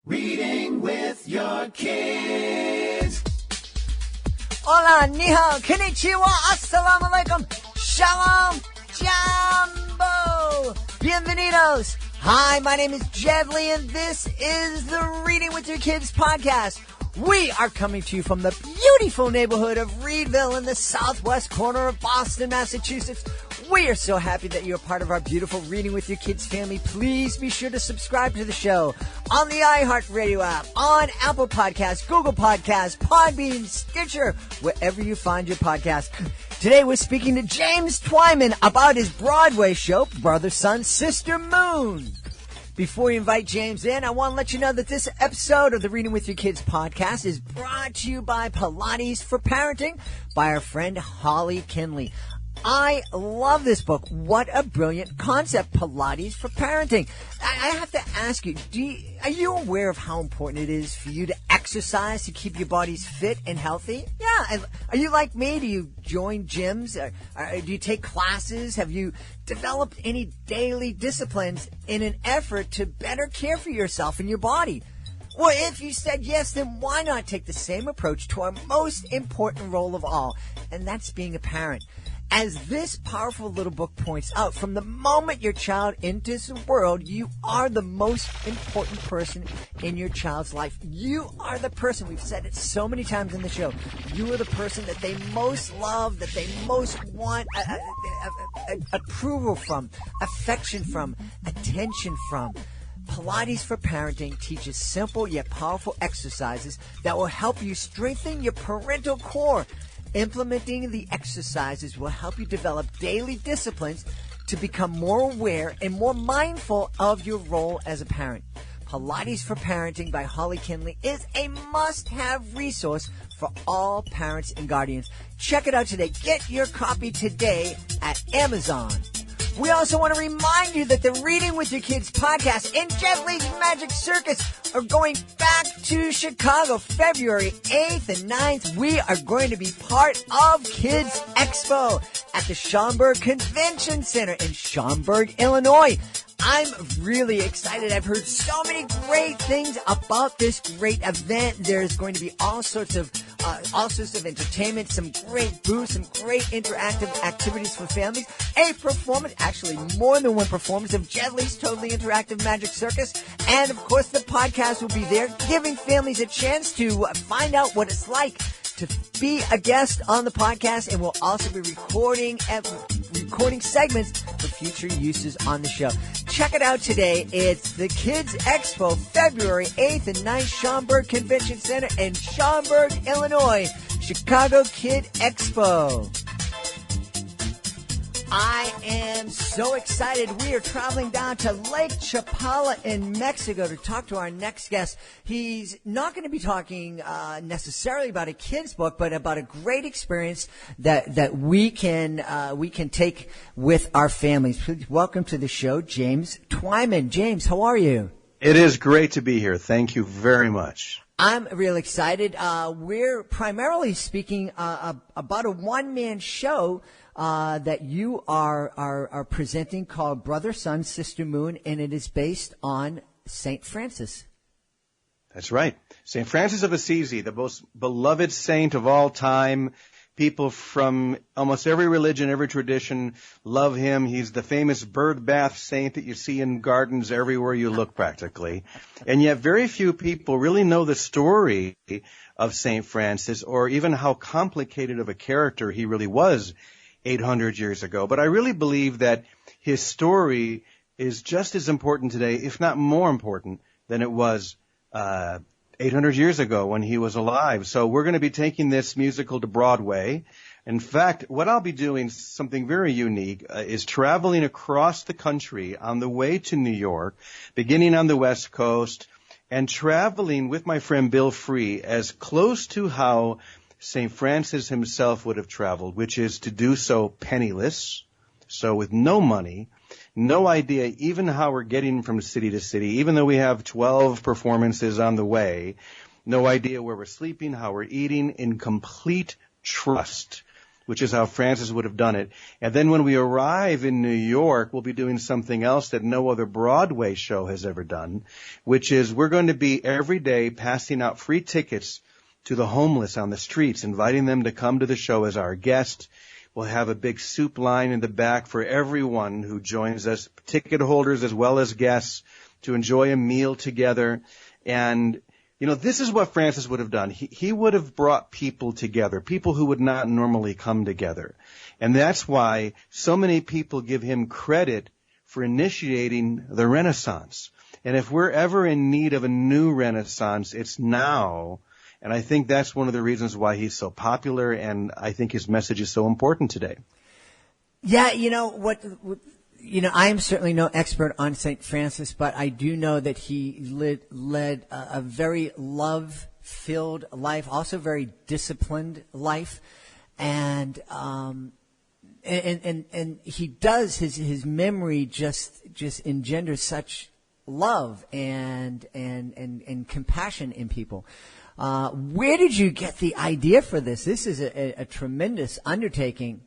Reading with your kids. Hola, ni hao, konnichiwa, assalamu alaikum, shalom, jambo, bienvenidos. Hi, my name is Jedley, and this is the Reading with Your Kids podcast. We are coming to you from the beautiful neighborhood of Reedville in the southwest corner of Boston, Massachusetts. We are so happy that you're part of our beautiful Reading with Your Kids family. Please be sure to subscribe to the show on the iHeartRadio app, on Apple Podcasts, Google Podcasts, Podbean, Stitcher, wherever you find your podcast. Today we're speaking to James Twyman about his Broadway show, Brother, Sun, Sister, Moon. Before we invite James in, I want to let you know that this episode of the Reading with Your Kids podcast is brought to you by Pilates for Parenting by our friend Holly Kinley. I love this book. What a brilliant concept, Pilates for Parenting. I have to ask you, are you aware of how important it is for you to exercise to keep your bodies fit and healthy? Yeah. Are you like me? Do you join gyms? Do you take classes? Have you developed any daily disciplines in an effort to better care for yourself and your body? Well, if you said yes, then why not take the same approach to our most important role of all, and that's being a parent. As this powerful little book points out, from the moment your child enters the world, you are the most important person in your child's life. You are the person, we've said it so many times in the show, you are the person that they most love, that they most want approval from, affection from, attention from. Pilates for Parenting teaches simple yet powerful exercises that will help you strengthen your parental core. Implementing the exercises will help you develop daily disciplines to become more aware and more mindful of your role as a parent. Pilates for Parenting by Holly Kinley is a must-have resource for all parents and guardians. Check it out today. Get your copy today at Amazon. We also want to remind you that the Reading with Your Kids podcast and Jedley's Magic Circus are going back to Chicago February 8th and 9th. We are going to be part of Kids Expo at the Schaumburg Convention Center in Schaumburg, Illinois. I'm really excited. I've heard so many great things about this great event. There's going to be all sorts of entertainment, some great booths, some great interactive activities for families, a performance, actually more than one performance of Jedley's Totally Interactive Magic Circus, and of course the podcast will be there, giving families a chance to find out what it's like to be a guest on the podcast, and we'll also be recording segments for future uses on the show. Check it out today. It's the Kids Expo, February 8th and 9th, Schaumburg Convention Center in Schaumburg, Illinois. Chicago Kid Expo. I am so excited. We are traveling down to Lake Chapala in Mexico to talk to our next guest. He's not going to be talking necessarily about a kid's book, but about a great experience that we can take with our families. Please welcome to the show, James Twyman. James, how are you? It is great to be here. Thank you very much. I'm real excited. We're primarily speaking about a one-man show that you are presenting called Brother, Sun, Sister, Moon, and it is based on St. Francis. That's right. St. Francis of Assisi, the most beloved saint of all time. People from almost every religion, every tradition love him. He's the famous bird bath saint that you see in gardens everywhere you look practically. And yet very few people really know the story of St. Francis or even how complicated of a character he really was 800 years ago. But I really believe that his story is just as important today, if not more important, than it was 800 years ago when he was alive. So we're going to be taking this musical to Broadway. In fact, what I'll be doing, something very unique, is traveling across the country on the way to New York, beginning on the West Coast, and traveling with my friend Bill Free as close to how St. Francis himself would have traveled, which is to do so penniless, so with no money, no idea even how we're getting from city to city, even though we have 12 performances on the way, no idea where we're sleeping, how we're eating, in complete trust which is how Francis would have done it. And then when we arrive in New York, we'll be doing something else that no other Broadway show has ever done, which is we're going to be every day passing out free tickets to the homeless on the streets, inviting them to come to the show as our guest. We'll have a big soup line in the back for everyone who joins us, ticket holders as well as guests, to enjoy a meal together. And this is what Francis would have done. He would have brought people together, people who would not normally come together. And that's why so many people give him credit for initiating the Renaissance. And if we're ever in need of a new Renaissance, it's now. And I think that's one of the reasons why he's so popular, and I think his message is so important today. Yeah, I am certainly no expert on St. Francis, but I do know that he led a very love-filled life, also very disciplined life, and he does his memory just engenders such love and compassion in people. Where did you get the idea for this? This is a tremendous undertaking.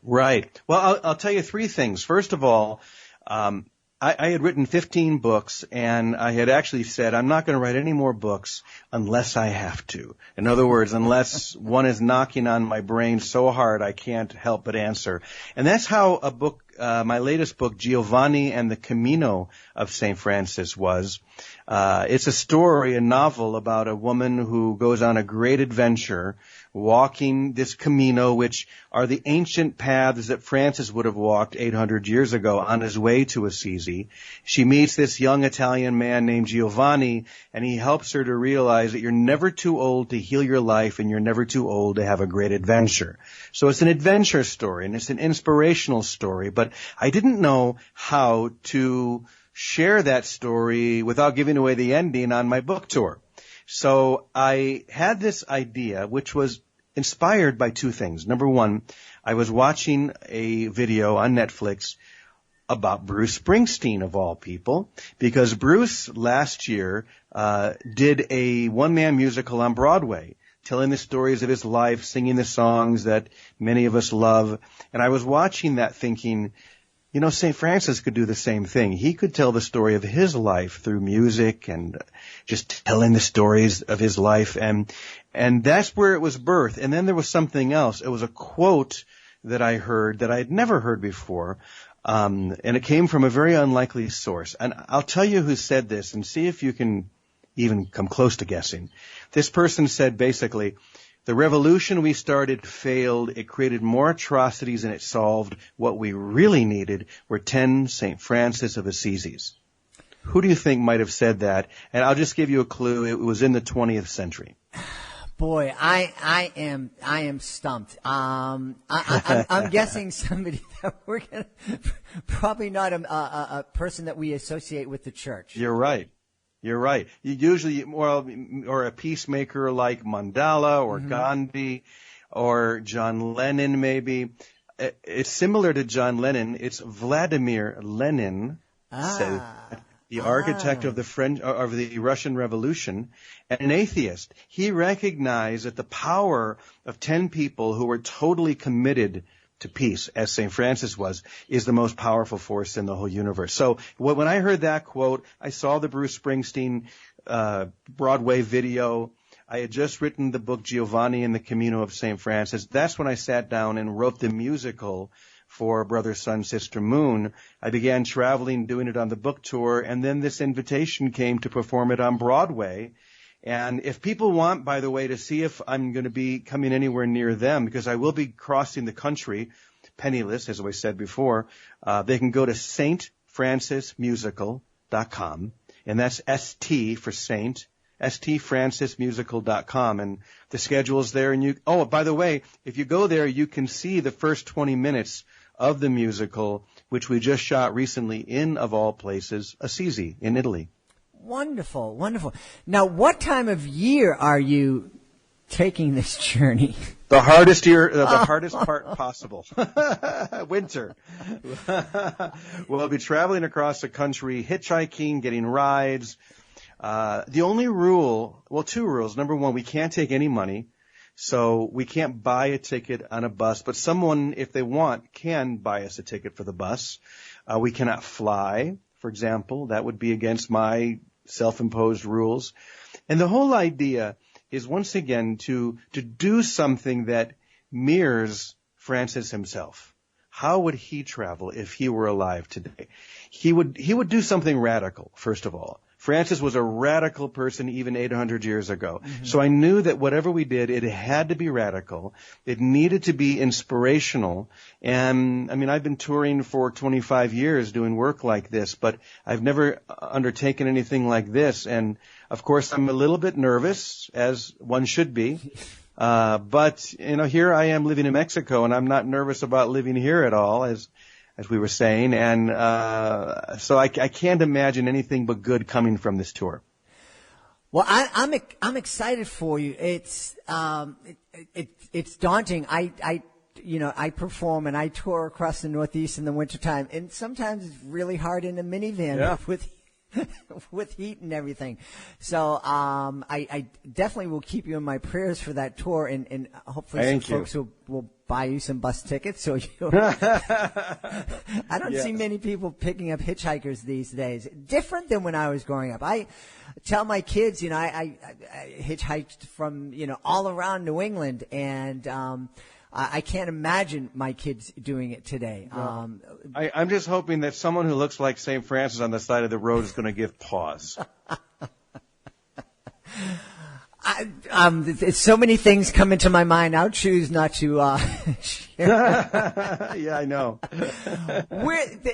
Right. Well, I'll tell you three things. First of all, I had written 15 books, and I had actually said, I'm not going to write any more books unless I have to. In other words, unless one is knocking on my brain so hard I can't help but answer. And that's how a book, my latest book, Giovanni and the Camino of St. Francis, was. It's a story, a novel about a woman who goes on a great adventure walking this Camino, which are the ancient paths that Francis would have walked 800 years ago on his way to Assisi. She meets this young Italian man named Giovanni, and he helps her to realize that you're never too old to heal your life, and you're never too old to have a great adventure. So it's an adventure story, and it's an inspirational story, but I didn't know how to share that story without giving away the ending on my book tour. So I had this idea, which was inspired by two things. Number one, I was watching a video on Netflix about Bruce Springsteen, of all people, because Bruce last year did a one-man musical on Broadway, telling the stories of his life, singing the songs that many of us love. And I was watching that thinking, St. Francis could do the same thing. He could tell the story of his life through music and just telling the stories of his life. And that's where it was birthed. And then there was something else. It was a quote that I heard that I had never heard before. And it came from a very unlikely source. And I'll tell you who said this and see if you can even come close to guessing. This person said basically, the revolution we started failed. It created more atrocities than it solved. What we really needed were 10 St. Francis of Assisi's. Who do you think might have said that? And I'll just give you a clue. It was in the 20th century. Boy, I am stumped. I'm guessing somebody that we're gonna, probably not a person that we associate with the church. You're right. You're right. You usually, or a peacemaker like Mandela or Gandhi or John Lennon maybe. It's similar to John Lennon. It's Vladimir Lenin, said, the architect of the Russian Revolution, and an atheist. He recognized that the power of 10 people who were totally committed to peace, as St. Francis was, is the most powerful force in the whole universe. So when I heard that quote, I saw the Bruce Springsteen Broadway video. I had just written the book Giovanni and the Camino of St. Francis. That's when I sat down and wrote the musical for Brother, Sun, Sister, Moon. I began traveling, doing it on the book tour, and then this invitation came to perform it on Broadway. And if people want, by the way, to see if I'm going to be coming anywhere near them, because I will be crossing the country penniless, as I said before, they can go to stfrancismusical.com, and that's ST for Saint, stfrancismusical.com, and the schedule's there. And by the way, if you go there, you can see the first 20 minutes of the musical, which we just shot recently in, of all places, Assisi in Italy. Wonderful, wonderful. Now, what time of year are you taking this journey? The hardest part possible. Winter. We'll be traveling across the country, hitchhiking, getting rides. The only rule, two rules. Number one, we can't take any money. So we can't buy a ticket on a bus, but someone, if they want, can buy us a ticket for the bus. We cannot fly, for example. That would be against my self-imposed rules. And the whole idea is, once again, to do something that mirrors Francis himself. How would he travel if he were alive today? He would do something radical, first of all. Francis was a radical person even 800 years ago. Mm-hmm. So I knew that whatever we did, it had to be radical. It needed to be inspirational. And, I mean, I've been touring for 25 years doing work like this, but I've never undertaken anything like this. And, of course, I'm a little bit nervous, as one should be. But, you know, here I am living in Mexico, and I'm not nervous about living here at all, as we were saying. And so I can't imagine anything but good coming from this tour. Well, I'm excited for you. It's daunting. I perform and I tour across the Northeast in the wintertime, and sometimes it's really hard in a minivan with heat and everything. So I definitely will keep you in my prayers for that tour, and hopefully some folks will buy you some bus tickets. So I don't see many people picking up hitchhikers these days. Different than when I was growing up. I tell my kids, you know, I hitchhiked from, you know, all around New England, and I can't imagine my kids doing it today. No. I'm just hoping that someone who looks like St. Francis on the side of the road is going to give pause. So many things come into my mind. I'll choose not to share. Yeah, I know.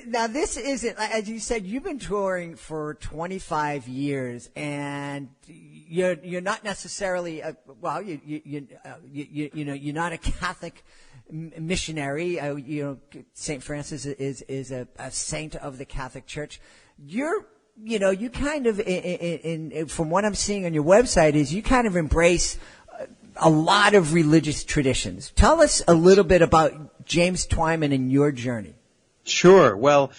Now, this isn't, as you said, you've been touring for 25 years, and you're not necessarily you're not a Catholic missionary. St. Francis is a saint of the Catholic Church. You kind of, from what I'm seeing on your website, is you kind of embrace a lot of religious traditions. Tell us a little bit about James Twyman and your journey. Sure. Well,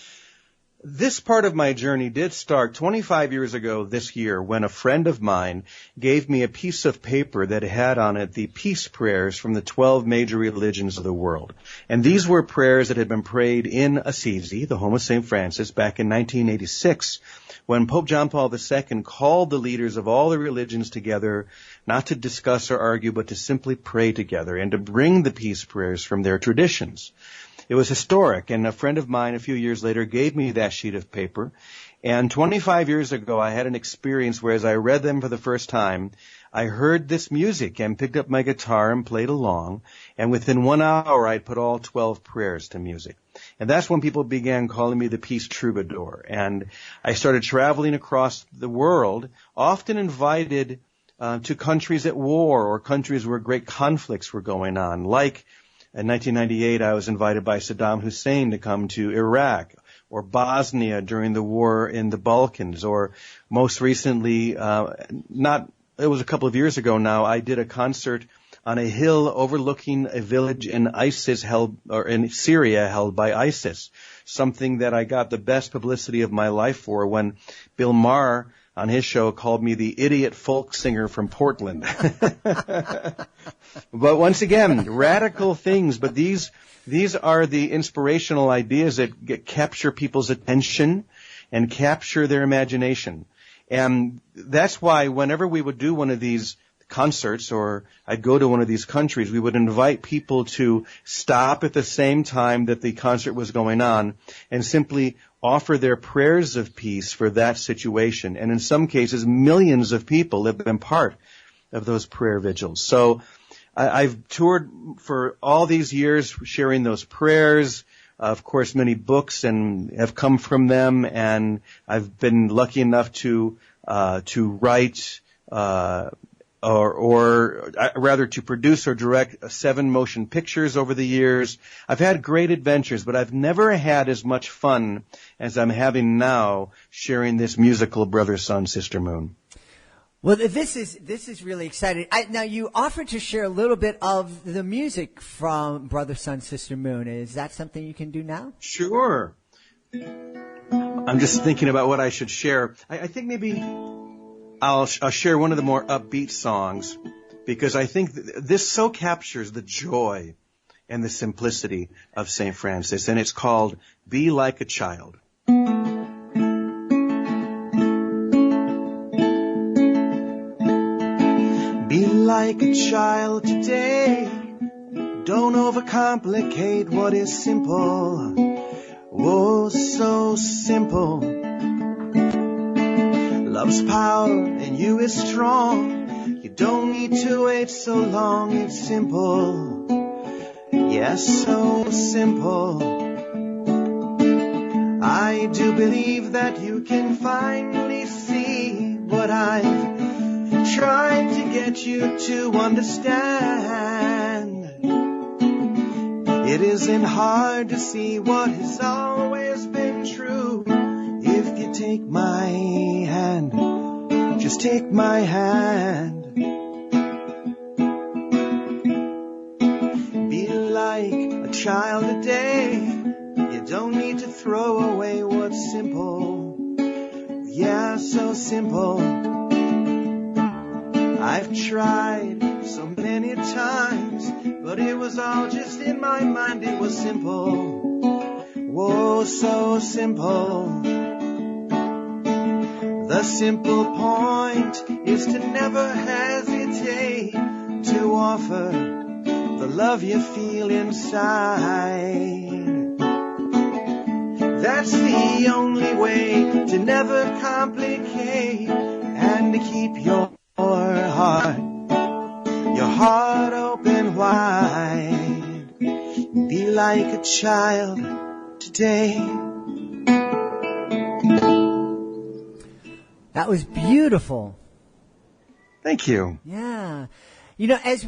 this part of my journey did start 25 years ago this year, when a friend of mine gave me a piece of paper that had on it the peace prayers from the 12 major religions of the world. And these were prayers that had been prayed in Assisi, the home of St. Francis, back in 1986, when Pope John Paul II called the leaders of all the religions together, not to discuss or argue, but to simply pray together and to bring the peace prayers from their traditions. It was historic, and a friend of mine a few years later gave me that sheet of paper. And 25 years ago, I had an experience where, as I read them for the first time, I heard this music and picked up my guitar and played along. And within 1 hour, I'd put all 12 prayers to music. And that's when people began calling me the Peace Troubadour. And I started traveling across the world, often invited to countries at war or countries where great conflicts were going on. Like in 1998, I was invited by Saddam Hussein to come to Iraq, or Bosnia during the war in the Balkans, or most recently, it was a couple of years ago now, I did a concert on a hill overlooking a village in in Syria held by ISIS, something that I got the best publicity of my life for when Bill Maher on his show called me the idiot folk singer from Portland. But once again, radical things, but these are the inspirational ideas that capture people's attention and capture their imagination. And that's why whenever we would do one of these concerts, or I'd go to one of these countries, we would invite people to stop at the same time that the concert was going on and simply offer their prayers of peace for that situation. And in some cases, millions of people have been part of those prayer vigils. So I've toured for all these years sharing those prayers. Of course, many books and have come from them, and I've been lucky enough to write or rather to produce or direct 7 motion pictures over the years. I've had great adventures, but I've never had as much fun as I'm having now sharing this musical Brother, Sun, Sister, Moon. Well, this is really exciting. Now, you offered to share a little bit of the music from Brother, Sun, Sister, Moon. Is that something you can do now? Sure. I'm just thinking about what I should share. I think maybe I'll share one of the more upbeat songs because I think this so captures the joy and the simplicity of St. Francis, and it's called Be Like a Child. Be like a child today. Don't overcomplicate what is simple. Oh, so simple. Love's power in you is strong. You don't need to wait so long. It's simple. Yes, so simple. I do believe that you can finally see what I've tried to get you to understand. It isn't hard to see what has always been true. If you take my hand, just take my hand. Be like a child today. You don't need to throw away what's simple. Yeah, so simple. I've tried so many times, but it was all just in my mind. It was simple. Whoa, so simple. The simple point is to never hesitate to offer the love you feel inside. That's the only way to never complicate and to keep your heart open wide. Be like a child today. That was beautiful. Thank you. Yeah. As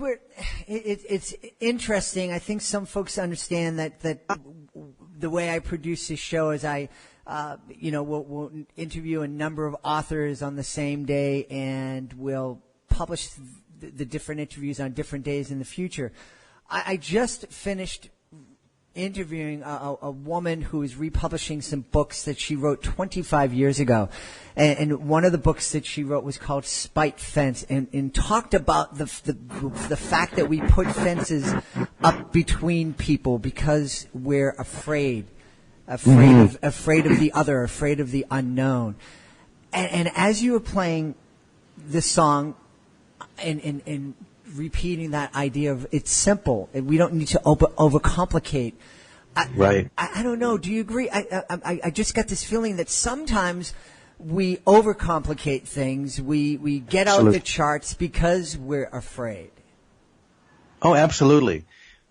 it's interesting. I think some folks understand that the way I produce this show is we'll interview a number of authors on the same day, and we'll publish the different interviews on different days in the future. I just finished interviewing a woman who is republishing some books that she wrote 25 years ago. And one of the books that she wrote was called Spite Fence, and talked about the fact that we put fences up between people because we're afraid of the other, afraid of the unknown. And as you were playing the song and repeating that idea of it's simple and we don't need to overcomplicate. Right. I don't know. Do you agree? I just got this feeling that sometimes we overcomplicate things. We get out the charts because we're afraid. Oh, absolutely.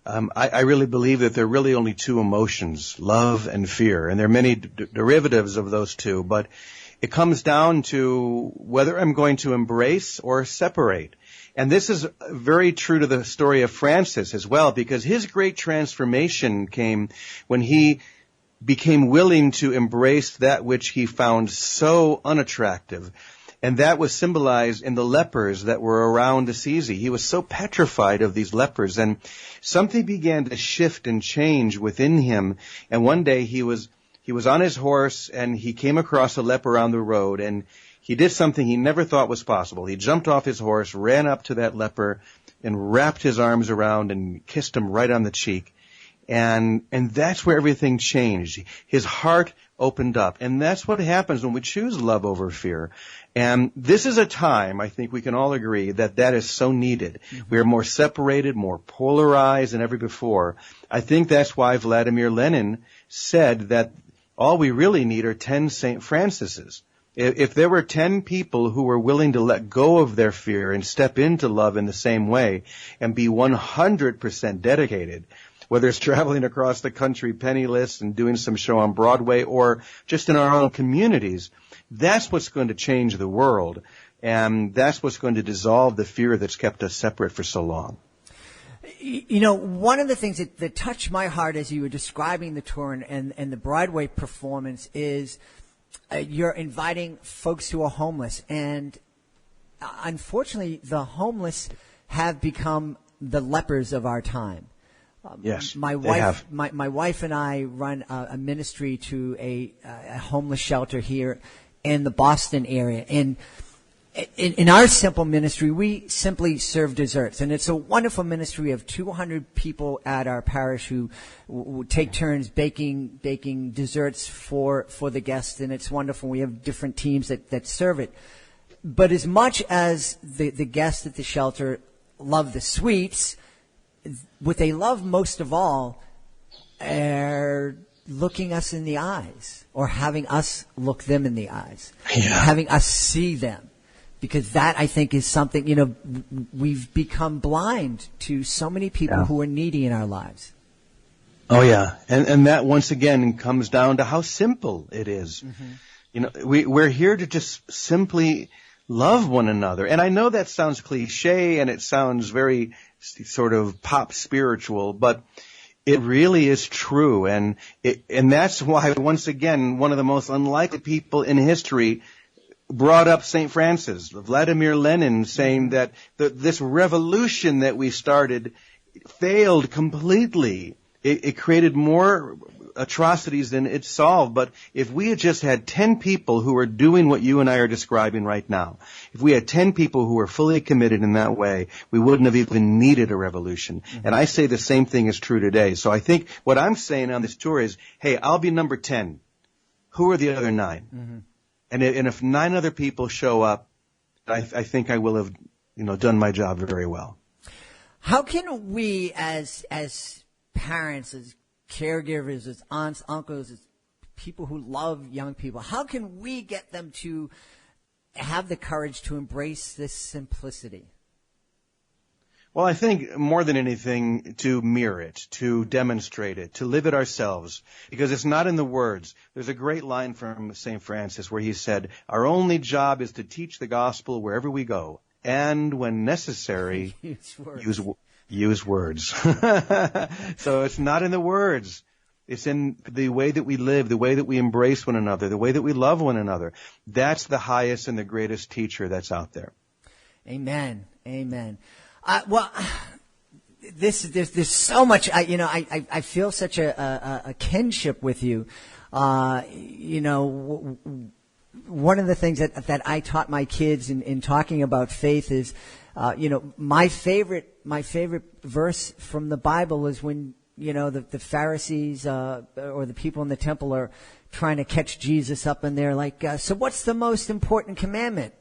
I really believe that there are really only two emotions, love and fear, and there are many derivatives of those two, but it comes down to whether I'm going to embrace or separate. And this is very true to the story of Francis as well, because his great transformation came when he became willing to embrace that which he found so unattractive. And that was symbolized in the lepers that were around Assisi. He was so petrified of these lepers, and something began to shift and change within him. And one day he was on his horse, and he came across a leper on the road, and he did something he never thought was possible. He jumped off his horse, ran up to that leper, and wrapped his arms around and kissed him right on the cheek. And that's where everything changed. His heart opened up. And that's what happens when we choose love over fear. And this is a time, I think we can all agree, that is so needed. Mm-hmm. We are more separated, more polarized than ever before. I think that's why Vladimir Lenin said that all we really need are 10 St. Francises. If there were 10 people who were willing to let go of their fear and step into love in the same way and be 100% dedicated, whether it's traveling across the country penniless and doing some show on Broadway or just in our own communities, that's what's going to change the world. And that's what's going to dissolve the fear that's kept us separate for so long. One of the things that touched my heart as you were describing the tour and the Broadway performance is you're inviting folks who are homeless. And unfortunately, the homeless have become the lepers of our time. Yes, my wife and I run a ministry to a homeless shelter here in the Boston area, and in our simple ministry, we simply serve desserts, and it's a wonderful ministry. We have 200 people at our parish who take turns baking desserts for the guests, and it's wonderful. We have different teams that serve it. But as much as the guests at the shelter love the sweets, what they love most of all are looking us in the eyes, or having us look them in the eyes, having us see them. Because that, I think, is something, we've become blind to so many people who are needy in our lives. Oh, yeah. And that, once again, comes down to how simple it is. Mm-hmm. We're here to just simply love one another. And I know that sounds cliche and it sounds very sort of pop spiritual, but it really is true. And that's why, once again, one of the most unlikely people in history brought up St. Francis, Vladimir Lenin, saying that this revolution that we started failed completely. It created more atrocities than it solved. But if we had just had 10 people who are doing what you and I are describing right now, if we had 10 people who were fully committed in that way, we wouldn't have even needed a revolution. Mm-hmm. And I say the same thing is true today. So I think what I'm saying on this tour is, hey, I'll be number 10. Who are the other 9? Mm-hmm. And if 9 other people show up, I think I will have, done my job very well. How can we, as parents, as caregivers, as aunts, uncles, as people who love young people, how can we get them to have the courage to embrace this simplicity? Well, I think more than anything, to mirror it, to demonstrate it, to live it ourselves, because it's not in the words. There's a great line from St. Francis where he said, our only job is to teach the gospel wherever we go, and when necessary, use words. So it's not in the words. It's in the way that we live, the way that we embrace one another, the way that we love one another. That's the highest and the greatest teacher that's out there. Amen. Amen. There's so much. I feel such a kinship with you. One of the things that I taught my kids in talking about faith is, my favorite verse from the Bible is when the Pharisees or the people in the temple are trying to catch Jesus up, and they're like, so what's the most important commandment?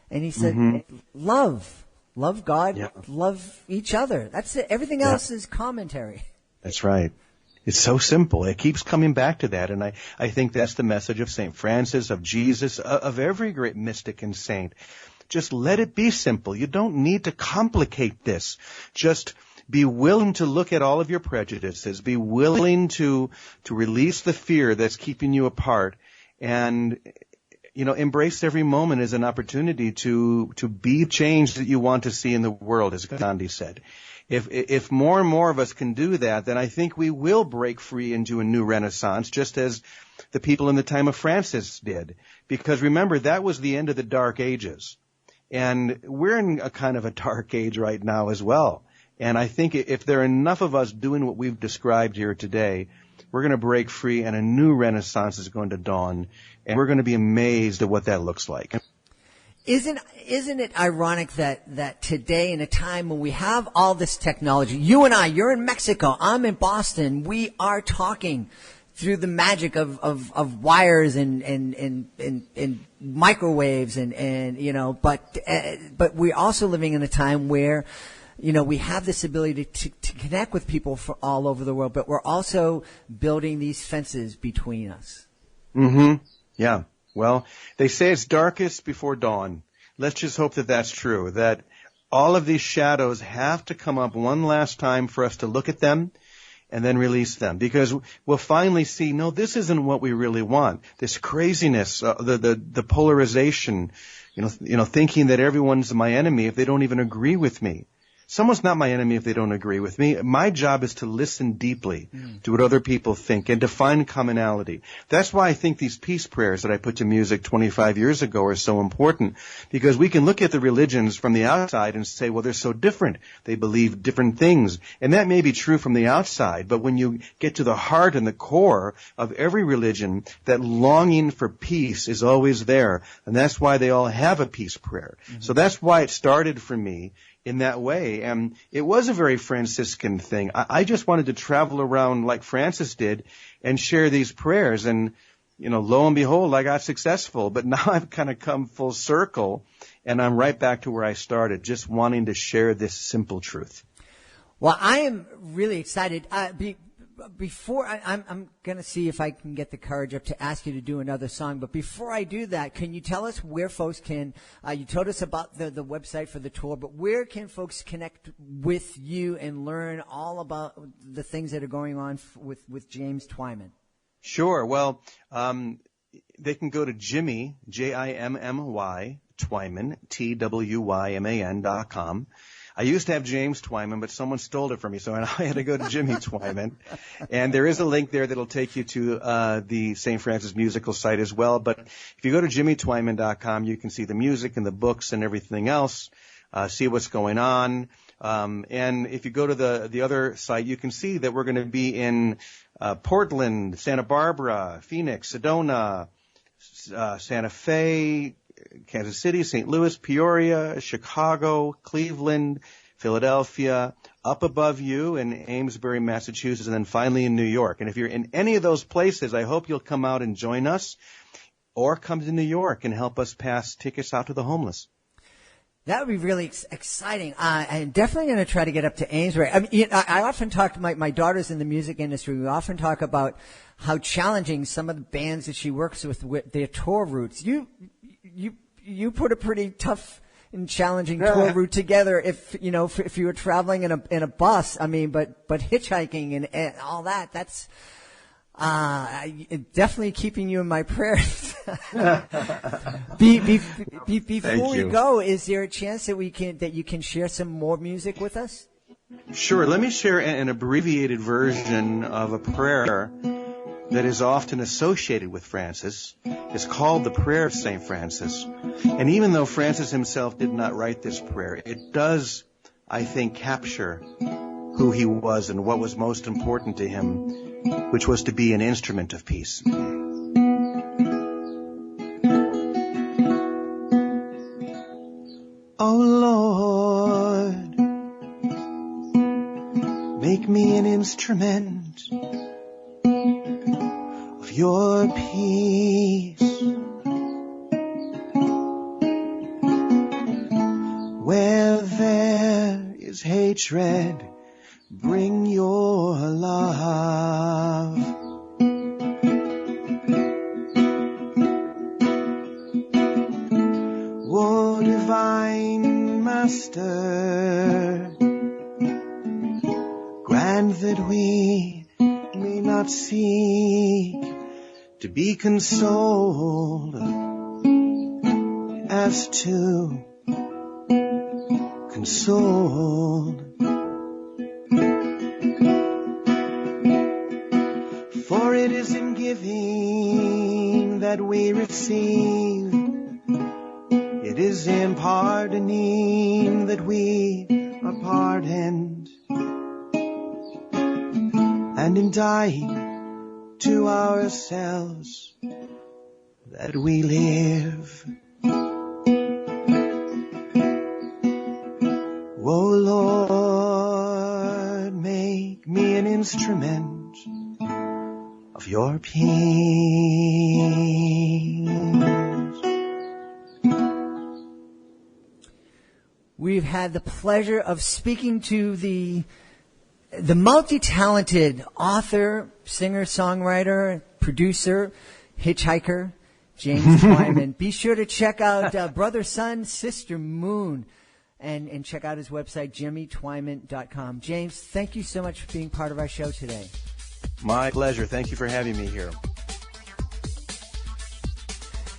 And he said, love. Love God, love each other. That's it. Everything else is commentary. That's right. It's so simple. It keeps coming back to that. And I think that's the message of St. Francis, of Jesus, of every great mystic and saint. Just let it be simple. You don't need to complicate this. Just be willing to look at all of your prejudices. Be willing to release the fear that's keeping you apart. And embrace every moment as an opportunity to be the change that you want to see in the world, as Gandhi said. If more and more of us can do that, then I think we will break free into a new renaissance, just as the people in the time of Francis did. Because remember, that was the end of the Dark Ages. And we're in a kind of a dark age right now as well. And I think if there are enough of us doing what we've described here today, we're going to break free and a new renaissance is going to dawn. And we're going to be amazed at what that looks like. Isn't it ironic that today, in a time when we have all this technology, you and I, you're in Mexico, I'm in Boston, we are talking through the magic of wires and microwaves but we're also living in a time where we have this ability to connect with people from all over the world, but we're also building these fences between us. Mm-hmm. Yeah. Well, they say it's darkest before dawn. Let's just hope that that's true, that all of these shadows have to come up one last time for us to look at them and then release them, because we'll finally see, no, this isn't what we really want. This craziness, the polarization, thinking that everyone's my enemy if they don't even agree with me. someone's not my enemy if they don't agree with me. My job is to listen deeply to what other people think and to find commonality. That's why I think these peace prayers that I put to music 25 years ago are so important, because we can look at the religions from the outside and say, well, they're so different. They believe different things. And that may be true from the outside, but when you get to the heart and the core of every religion, that longing for peace is always there. And that's why they all have a peace prayer. So that's why it started for me in that way. And it was a very Franciscan thing. I just wanted to travel around like Francis did and share these prayers. And, lo and behold, I got successful. But now I've kind of come full circle, and I'm right back to where I started, just wanting to share this simple truth. Well, I am really excited. Before I'm going to see if I can get the courage up to ask you to do another song. But before I do that, can you tell us where folks can, you told us about the website for the tour, but where can folks connect with you and learn all about the things that are going on with James Twyman? Sure. Well, they can go to Jimmy, Jimmy, Twyman, Twyman.com. I used to have James Twyman, but someone stole it from me, so I had to go to Jimmy Twyman. And there is a link there that'll take you to the St. Francis musical site as well. But if you go to jimmytwyman.com, you can see the music and the books and everything else, see what's going on. And if you go to the other site, you can see that we're going to be in Portland, Santa Barbara, Phoenix, Sedona, Santa Fe, Kansas City, St. Louis, Peoria, Chicago, Cleveland, Philadelphia, up above you in Amesbury, Massachusetts, and then finally in New York. And if you're in any of those places, I hope you'll come out and join us, or come to New York and help us pass tickets out to the homeless. That would be really exciting. I'm definitely going to try to get up to Amesbury. I mean, I often talk to my daughter's in the music industry. We often talk about how challenging some of the bands that she works with their tour routes. You put a pretty tough and challenging tour route together. If you were traveling in a bus, I mean, but hitchhiking and all that, that's definitely keeping you in my prayers. Before we go, is there a chance that you can share some more music with us? Sure. Let me share an abbreviated version of a prayer that is often associated with Francis. It's called the Prayer of St. Francis. And even though Francis himself did not write this prayer, it does, I think, capture who he was and what was most important to him, which was to be an instrument of peace. Oh Lord, make me an instrument of your peace. Where there is hatred, bring your love. Oh, divine Master, grant that we may not seek to be consoled as to consoled. For it is in giving that we receive. It is in pardoning that we are pardoned. And in dying to ourselves that we live. Oh Lord, make me an instrument of your peace. We've had the pleasure of speaking to the multi-talented author, singer, songwriter, producer, hitchhiker, James Twyman. Be sure to check out Brother, Sun, Sister, Moon, and check out his website, jimmytwyman.com. James, thank you so much for being part of our show today. My pleasure. Thank you for having me here.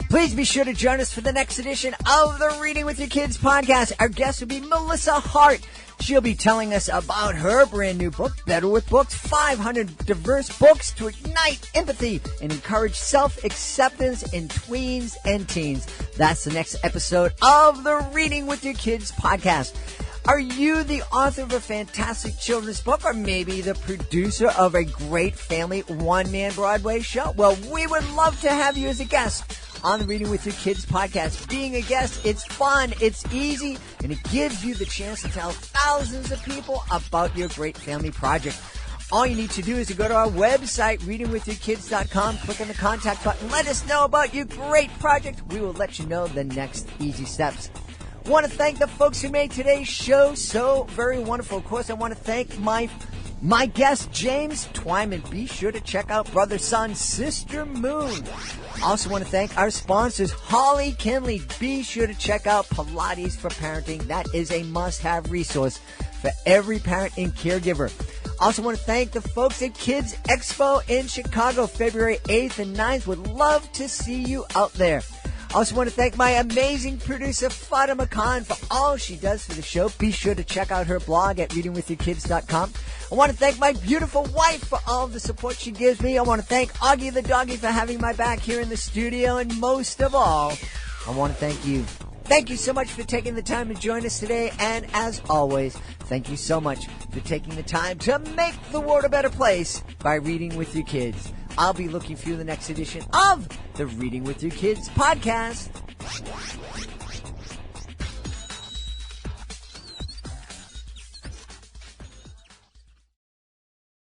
Please be sure to join us for the next edition of the Reading with Your Kids podcast. Our guest will be Melissa Hart. She'll be telling us about her brand new book, Better with Books, 500 diverse books to ignite empathy and encourage self-acceptance in tweens and teens. That's the next episode of the Reading with Your Kids podcast. Are you the author of a fantastic children's book or maybe the producer of a great family one-man Broadway show? Well, we would love to have you as a guest on the Reading with Your Kids podcast. Being a guest, it's fun, it's easy, and it gives you the chance to tell thousands of people about your great family project. All you need to do is to go to our website, readingwithyourkids.com, click on the contact button, let us know about your great project. We will let you know the next easy steps. I want to thank the folks who made today's show so very wonderful. Of course, I want to thank my guest, James Twyman. Be sure to check out Brother, Sun, Sister Moon. Also want to thank our sponsors, Holly Kinley. Be sure to check out Pilates for Parenting. That is a must-have resource for every parent and caregiver. Also want to thank the folks at Kids Expo in Chicago, February 8th and 9th. Would love to see you out there. Also want to thank my amazing producer, Fatima Khan, for all she does for the show. Be sure to check out her blog at readingwithyourkids.com. I want to thank my beautiful wife for all of the support she gives me. I want to thank Augie the doggy for having my back here in the studio. And most of all, I want to thank you. Thank you so much for taking the time to join us today. And as always, thank you so much for taking the time to make the world a better place by reading with your kids. I'll be looking for you in the next edition of the Reading with Your Kids podcast.